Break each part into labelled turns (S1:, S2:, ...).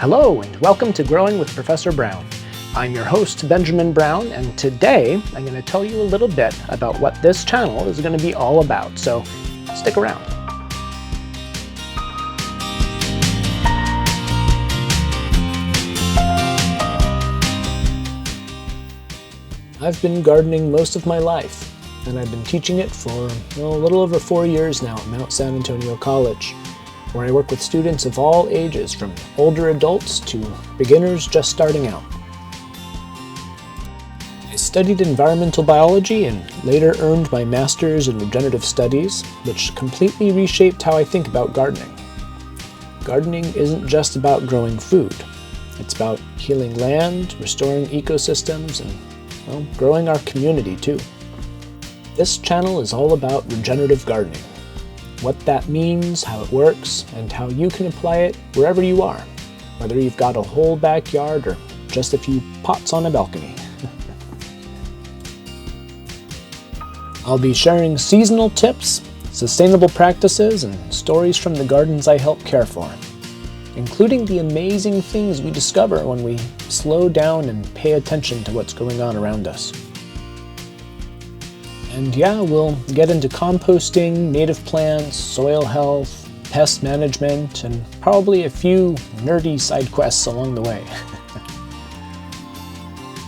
S1: Hello and welcome to Growing with Professor Brown. I'm your host, Benjamin Brown, and today I'm going to tell you a little bit about what this channel is going to be all about, so stick around. I've been gardening most of my life, and I've been teaching it for a little over 4 years now at Mount San Antonio College, where I work with students of all ages, from older adults to beginners just starting out. I studied environmental biology and later earned my master's in regenerative studies, which completely reshaped how I think about gardening. Gardening isn't just about growing food. It's about healing land, restoring ecosystems, and growing our community too. This channel is all about regenerative gardening, what that means, how it works, and how you can apply it wherever you are, whether you've got a whole backyard or just a few pots on a balcony. I'll be sharing seasonal tips, sustainable practices, and stories from the gardens I help care for, including the amazing things we discover when we slow down and pay attention to what's going on around us. And yeah, we'll get into composting, native plants, soil health, pest management, and probably a few nerdy side quests along the way.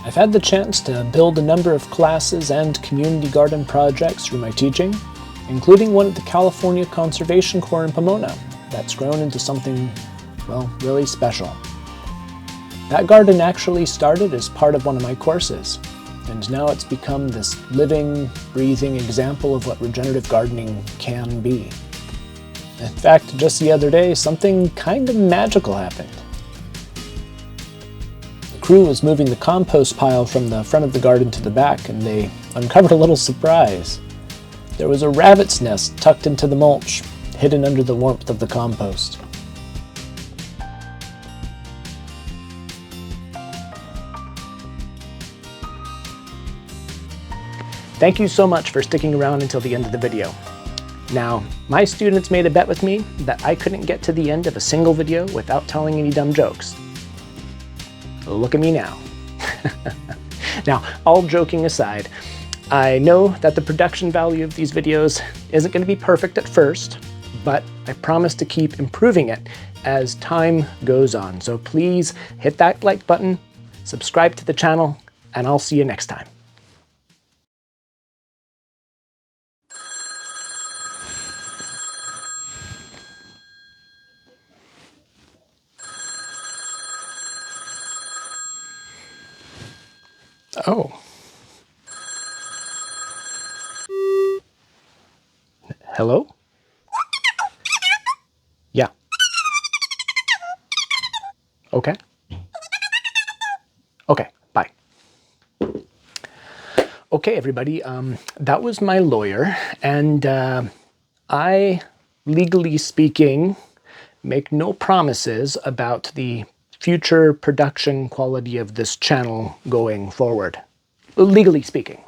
S1: I've had the chance to build a number of classes and community garden projects through my teaching, including one at the California Conservation Corps in Pomona that's grown into something, really special. That garden actually started as part of one of my courses, and now it's become this living, breathing example of what regenerative gardening can be. In fact, just the other day, something kind of magical happened. The crew was moving the compost pile from the front of the garden to the back, and they uncovered a little surprise. There was a rabbit's nest tucked into the mulch, hidden under the warmth of the compost. Thank you so much for sticking around until the end of the video. Now, my students made a bet with me that I couldn't get to the end of a single video without telling any dumb jokes. Look at me now. Now, all joking aside, I know that the production value of these videos isn't going to be perfect at first, but I promise to keep improving it as time goes on. So please hit that like button, subscribe to the channel, and I'll see you next time. Oh. Hello? Yeah. Okay. Okay, bye. Okay, everybody, that was my lawyer, and I, legally speaking, make no promises about the future production quality of this channel going forward. Legally speaking.